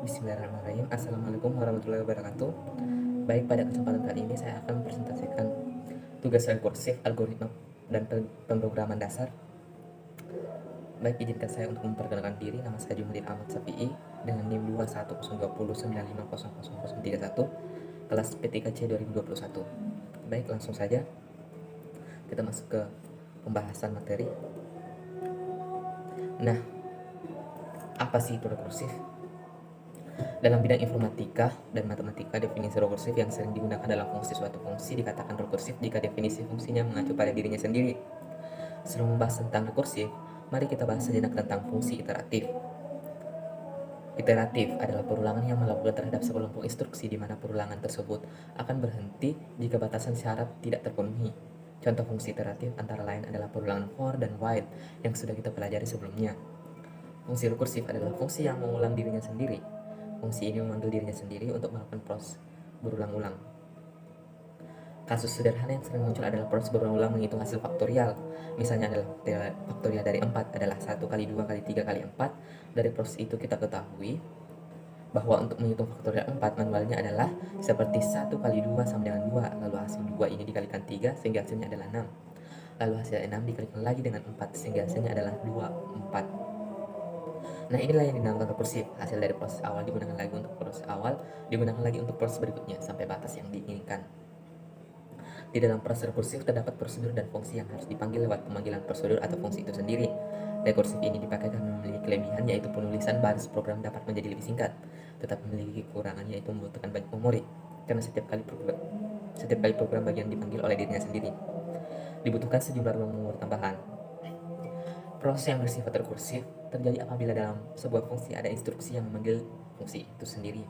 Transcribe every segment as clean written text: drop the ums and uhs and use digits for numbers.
Bismillahirrahmanirrahim. Assalamualaikum warahmatullahi wabarakatuh. Baik, pada kesempatan kali ini saya akan mempresentasikan tugas rekursif, algoritma, dan pemrograman dasar. Baik, izinkan saya untuk memperkenalkan diri. Nama saya Jumali Ahmad Safi'i dengan NIM 2102095000031, kelas P3C 2021. Baik, langsung saja kita masuk ke pembahasan materi. Nah, apa sih itu rekursif? Dalam bidang informatika dan matematika, definisi rekursif yang sering digunakan dalam fungsi suatu fungsi dikatakan rekursif jika definisi fungsinya mengacu pada dirinya sendiri. Sebelum membahas tentang rekursif, mari kita bahas sejenak tentang fungsi iteratif. Iteratif adalah perulangan yang melakukan terhadap sekelompok instruksi di mana perulangan tersebut akan berhenti jika batasan syarat tidak terpenuhi. Contoh fungsi iteratif antara lain adalah perulangan for dan while yang sudah kita pelajari sebelumnya. Fungsi rekursif adalah fungsi yang mengulang dirinya sendiri. Fungsi ini memanggil dirinya sendiri untuk melakukan proses berulang-ulang. Kasus sederhana yang sering muncul adalah proses berulang-ulang menghitung hasil faktorial. Misalnya adalah faktorial dari 4 adalah 1 kali 2 kali 3 kali 4. Dari proses itu kita ketahui bahwa untuk menghitung faktorial 4 manualnya adalah seperti 1 kali 2 sama dengan 2. Lalu hasil 2 ini dikalikan 3 sehingga hasilnya adalah 6. Lalu hasil 6 dikalikan lagi dengan 4 sehingga hasilnya adalah 2, 4. Nah, inilah yang dinamakan rekursif. Hasil dari proses awal digunakan lagi untuk proses awal, digunakan lagi untuk proses berikutnya sampai batas yang diinginkan. Di dalam proses rekursif terdapat prosedur dan fungsi yang harus dipanggil lewat pemanggilan prosedur atau fungsi itu sendiri. Rekursif ini dipakai karena memiliki kelebihan yaitu penulisan baris program dapat menjadi lebih singkat, tetapi memiliki kekurangan yaitu membutuhkan banyak memori karena setiap kali program bagian dipanggil oleh dirinya sendiri. Dibutuhkan sejumlah ruang memori tambahan. Proses yang bersifat rekursif terjadi apabila dalam sebuah fungsi ada instruksi yang memanggil fungsi itu sendiri,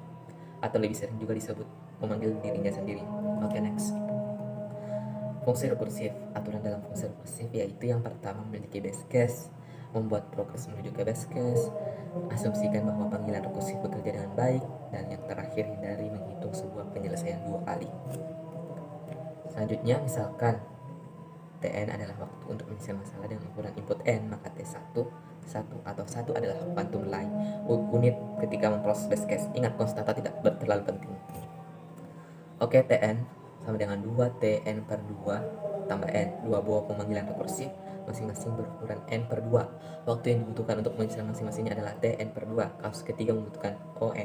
atau lebih sering juga disebut memanggil dirinya sendiri. Oke, next. Fungsi rekursif. Aturan dalam fungsi rekursif yaitu yang pertama memiliki base case, membuat progres menuju ke base case, asumsikan bahwa panggilan rekursif bekerja dengan baik, dan yang terakhir hindari menghitung sebuah penyelesaian dua kali. Selanjutnya, misalkan Tn adalah waktu untuk menyelesaikan masalah dengan ukuran input n, maka T1 atau 1 adalah quantum line unit ketika memproses base case. Ingat, konstanta tidak terlalu penting. Oke, Tn sama dengan 2 Tn per 2 tambah n. Dua buah pemanggilan rekursif masing-masing berukuran n per 2. Waktu yang dibutuhkan untuk menyelesaikan masing-masingnya adalah Tn per 2. Kasus ketiga membutuhkan On.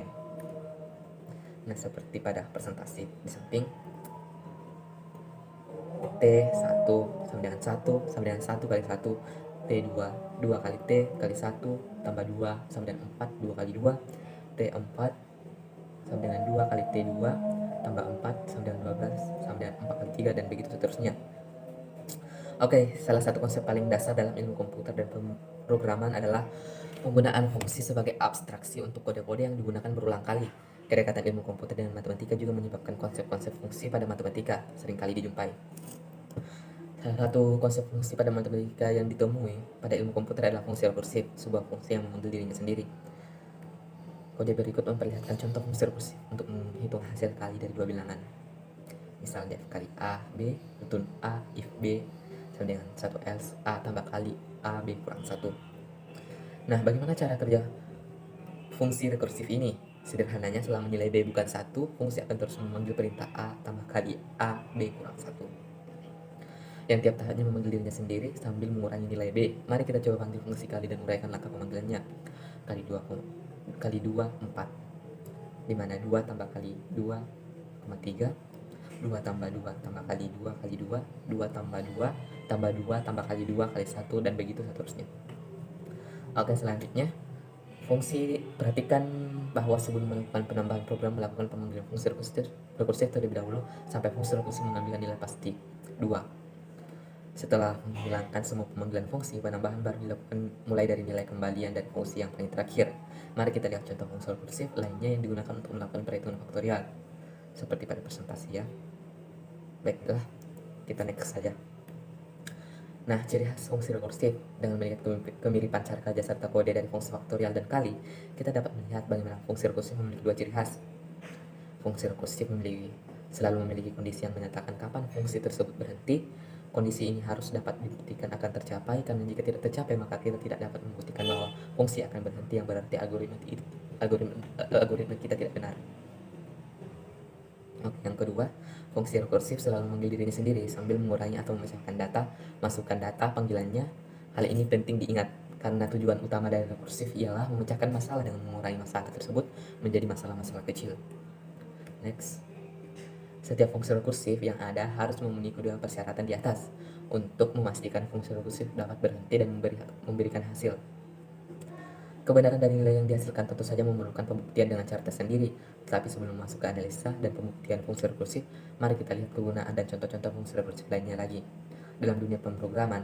Nah, seperti pada presentasi di samping, T1 sama dengan 1 sama dengan 1 kali 1, T2 2 kali T kali 1 tambah 2 sama dengan 4, 2 kali 2, T4 sama dengan 2 kali T2 tambah 4 sama dengan 12 sama dengan 4 kali 3, dan begitu seterusnya. Oke, salah satu konsep paling dasar dalam ilmu komputer dan pemrograman adalah penggunaan fungsi sebagai abstraksi untuk kode-kode yang digunakan berulang kali. Kedekatan ilmu komputer dengan matematika juga menyebabkan konsep-konsep fungsi pada matematika seringkali dijumpai. Salah satu konsep fungsi pada matematika yang ditemui pada ilmu komputer adalah fungsi rekursif, sebuah fungsi yang memanggil dirinya sendiri. Kode berikut memperlihatkan contoh fungsi rekursif untuk menghitung hasil kali dari dua bilangan. Misalnya kali A, B, return A, if B sama dengan 1 else A tambah kali A, B kurang 1. Nah, bagaimana cara kerja fungsi rekursif ini? Sederhananya, selama nilai B bukan 1, fungsi akan terus memanggil perintah A tambah kali A, B kurang 1. Yang tiap tahapnya memanggil dirinya sendiri sambil mengurangi nilai B. Mari kita coba panggil fungsi kali dan uraikan langkah pemanggilannya. Kali 2, 4. Dimana 2 tambah kali 2, 3. 2 tambah 2 tambah kali 2 kali 2, 2 tambah 2 tambah 2 tambah kali 2 kali 1, dan begitu seterusnya. Oke, selanjutnya fungsi. Perhatikan bahwa sebelum melakukan penambahan program melakukan pemanggilan fungsi rekursif terlebih dahulu sampai fungsi rekursif mengambil nilai pasti 2. Setelah menghilangkan semua pemanggilan fungsi, penambahan baru dilakukan mulai dari nilai kembalian dan fungsi yang paling terakhir. Mari kita lihat contoh fungsi rekursif lainnya yang digunakan untuk melakukan perhitungan faktorial seperti pada presentasi ya. Baiklah, kita next saja. Nah, ciri khas fungsi rekursif. Dengan melihat kemiripan cara kerja serta kode dari fungsi faktorial dan kali, kita dapat melihat bagaimana fungsi rekursif memiliki dua ciri khas. Fungsi rekursif selalu memiliki kondisi yang menyatakan kapan fungsi tersebut berhenti. Kondisi ini harus dapat dibuktikan akan tercapai, karena jika tidak tercapai maka kita tidak dapat membuktikan bahwa fungsi akan berhenti, yang berarti algoritma kita tidak benar. Oke, yang kedua, fungsi rekursif selalu memanggil dirinya sendiri sambil mengurangi atau memecahkan data, masukkan data panggilannya. Hal ini penting diingat karena tujuan utama dari rekursif ialah memecahkan masalah dengan mengurangi masalah tersebut menjadi masalah-masalah kecil. Next. Setiap fungsi rekursif yang ada harus memenuhi kedua persyaratan di atas untuk memastikan fungsi rekursif dapat berhenti dan memberikan hasil. Kebenaran dari nilai yang dihasilkan tentu saja memerlukan pembuktian dengan cara tersendiri, tetapi sebelum masuk ke analisa dan pembuktian fungsi rekursif, mari kita lihat kegunaan dan contoh-contoh fungsi rekursif lainnya lagi. Dalam dunia pemrograman,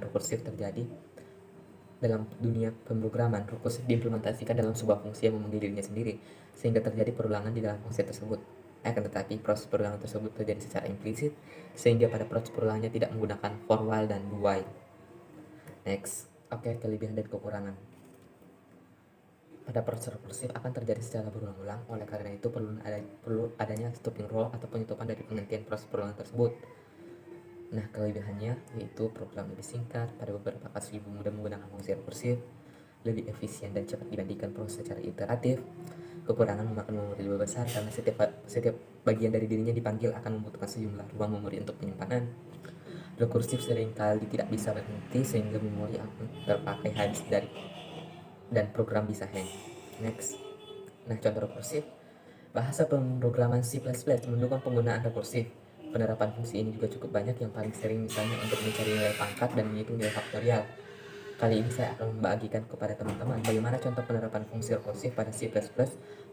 rekursif diimplementasikan dalam sebuah fungsi yang memanggil dirinya sendiri, sehingga terjadi perulangan di dalam fungsi tersebut. Akan tetapi, proses perulangan tersebut terjadi secara implisit, sehingga pada proses perulangannya tidak menggunakan for while dan do while. Next, oke, kelebihan dan kekurangan. Pada proses rekursif akan terjadi secara berulang-ulang, oleh karena itu perlu adanya stopping rule atau penutupan dari penghentian proses perulangan tersebut. Nah, kelebihannya yaitu program lebih singkat, pada beberapa kasus lebih mudah menggunakan fungsi rekursif, lebih efisien dan cepat dibandingkan proses secara iteratif. Kekurangan memakan memori lebih besar karena setiap bagian dari dirinya dipanggil akan membutuhkan sejumlah ruang memori untuk penyimpanan. Rekursif seringkali tidak bisa berhenti sehingga memori akan terpakai habis dan program bisa hang. Next. Nah, contoh rekursif. Bahasa pemrograman C++ mendukung penggunaan rekursif. Penerapan fungsi ini juga cukup banyak, yang paling sering misalnya untuk mencari nilai pangkat dan menghitung nilai faktorial. Kali ini saya akan membagikan kepada teman-teman bagaimana contoh penerapan fungsi rekursif pada C++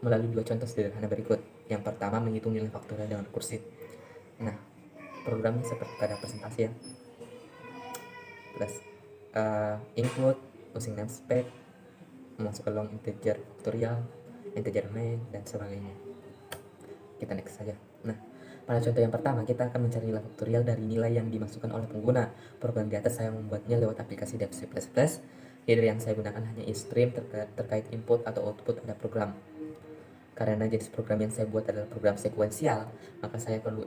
melalui dua contoh sederhana berikut. Yang pertama, menghitung nilai faktorial dengan rekursif. Nah, programnya seperti pada presentasi ya. Plus include, using namespec, memasukkan long integer faktorial, integer main, dan sebagainya. Kita next saja. Nah, pada contoh yang pertama, kita akan mencari nilai faktorial dari nilai yang dimasukkan oleh pengguna. Program di atas saya membuatnya lewat aplikasi dev C++. Header yang saya gunakan hanya isstream terkait input atau output ada program. Karena jenis program yang saya buat adalah program sekuensial, maka saya perlu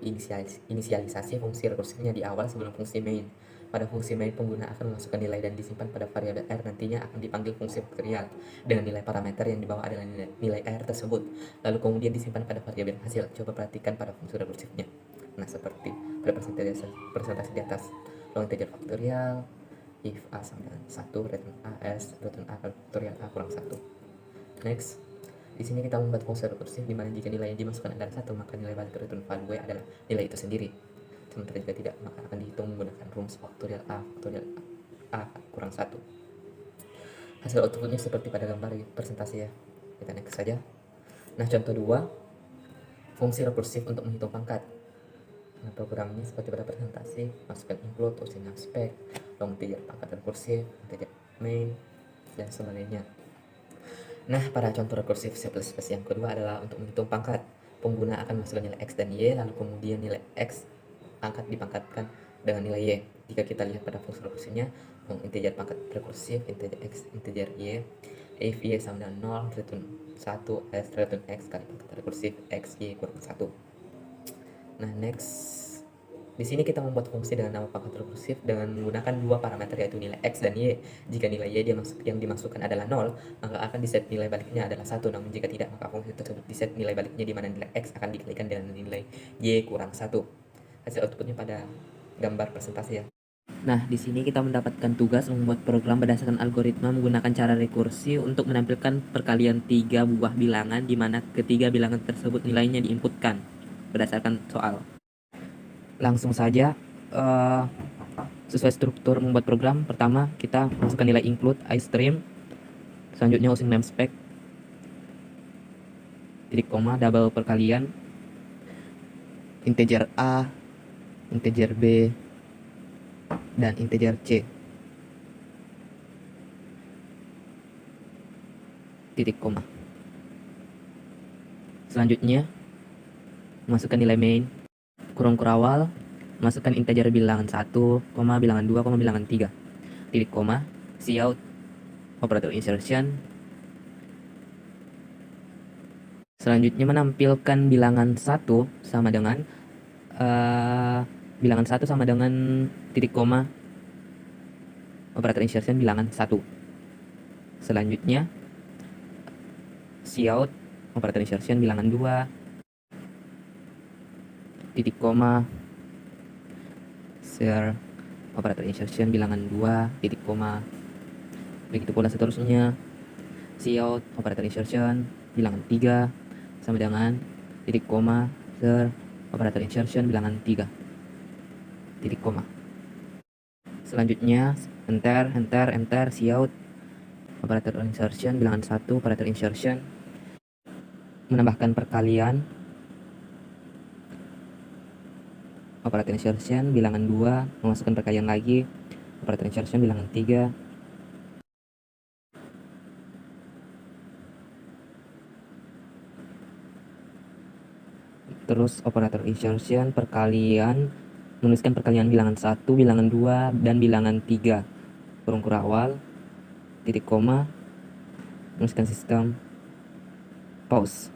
inisialisasi fungsi rekursifnya di awal sebelum fungsi main. Pada fungsi main, pengguna akan memasukkan nilai dan disimpan pada variabel R. Nantinya akan dipanggil fungsi faktorial dengan nilai parameter yang dibawa adalah nilai R tersebut, lalu kemudian disimpan pada variabel hasil. Coba perhatikan pada fungsi rekursifnya. Nah, seperti pada presentasi di atas. Long integer faktorial, if A sama dengan 1, return A S, return A faktorial A kurang 1. Next. Di sini kita membuat fungsi rekursif di mana jika nilai yang dimasukkan adalah 1, maka nilai balik return value adalah nilai itu sendiri. Sementara jika tidak, maka akan dihitung menggunakan rumus faktorial A kurang 1. Hasil outputnya seperti pada gambar di presentasi ya. Kita next saja. Nah, contoh 2, fungsi rekursif untuk menghitung pangkat. Nah, programnya seperti pada presentasi, masukkan include, using namespec, long integer pangkat rekursif, integer main, dan sebagainya. Nah, pada contoh rekursif C++ yang kedua adalah untuk menghitung pangkat. Pengguna akan masukkan nilai X dan Y, lalu kemudian nilai X angkat dipangkatkan dengan nilai Y. Jika kita lihat pada fungsi rekursifnya, integer pangkat rekursif, integer X, integer Y, if Y sama dengan 0, return 1, S return X kali pangkat rekursif, X, Y kurang 1. Nah, next. Di sini kita membuat fungsi dengan nama pangkat rekursif dengan menggunakan dua parameter yaitu nilai X dan Y. Jika nilai Y yang dimasukkan adalah 0, maka akan diset nilai baliknya adalah 1. Namun jika tidak, maka fungsi tersebut diset nilai baliknya di mana nilai X akan dikalikan dengan nilai Y kurang 1. Hasil outputnya pada gambar presentasi ya. Nah, di sini kita mendapatkan tugas membuat program berdasarkan algoritma menggunakan cara rekursi untuk menampilkan perkalian 3 buah bilangan di mana ketiga bilangan tersebut nilainya diinputkan berdasarkan soal. Langsung saja, sesuai struktur membuat program. Pertama, kita masukkan nilai include isstream, selanjutnya using namespec, titik koma, double perkalian, integer A, integer B, dan integer C, titik koma. Selanjutnya, masukkan nilai main, kurung kurawal, masukkan integer bilangan 1, bilangan 2, bilangan 3, titik koma, cout, operator insertion. Selanjutnya menampilkan bilangan 1 sama dengan titik koma, operator insertion bilangan 1. Selanjutnya cout operator insertion bilangan 2, titik koma, share, operator insertion bilangan 2, titik koma. Begitu pula seterusnya, cout, operator insertion bilangan 3, sama dengan titik koma, share, operator insertion bilangan 3, titik koma. Selanjutnya, enter, cout, operator insertion bilangan 1, operator insertion, menambahkan perkalian, operator insertion bilangan 2, memasukkan perkalian lagi, operator insertion bilangan 3, terus operator insertion perkalian, menuliskan perkalian bilangan 1, bilangan 2, dan bilangan 3, kurung awal, titik koma, menuliskan sistem, pause,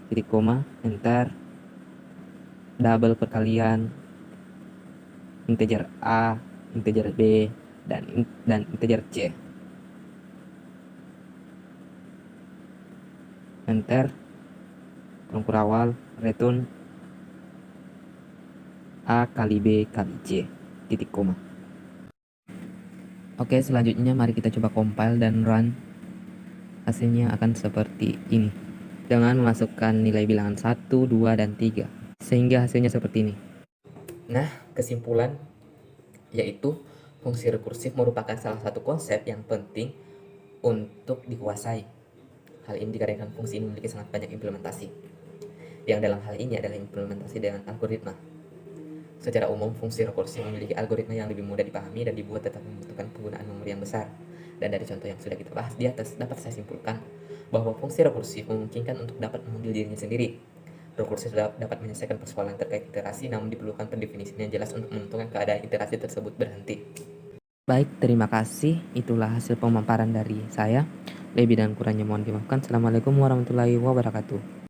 titik koma, enter, double perkalian, integer A, integer B, dan integer C. Enter, kurung awal, return A kali B kali C, titik koma. Oke, selanjutnya mari kita coba compile dan run. Hasilnya akan seperti ini, dengan memasukkan nilai bilangan 1, 2, dan 3, sehingga hasilnya seperti ini. Nah, kesimpulan yaitu fungsi rekursif merupakan salah satu konsep yang penting untuk dikuasai. Hal ini dikarenakan fungsi ini memiliki sangat banyak implementasi, yang dalam hal ini adalah implementasi dengan algoritma. Secara umum, fungsi rekursif memiliki algoritma yang lebih mudah dipahami dan dibuat tetap membutuhkan penggunaan memori yang besar. Dan dari contoh yang sudah kita bahas di atas, dapat saya simpulkan bahwa fungsi rekursif memungkinkan untuk dapat mengunduh dirinya sendiri. Rekursif dapat menyelesaikan persoalan terkait iterasi, namun diperlukan pendefinisian yang jelas untuk menentukan keadaan iterasi tersebut berhenti. Baik, terima kasih. Itulah hasil pemaparan dari saya. Lebih dan kurangnya mohon dimaafkan. Assalamualaikum warahmatullahi wabarakatuh.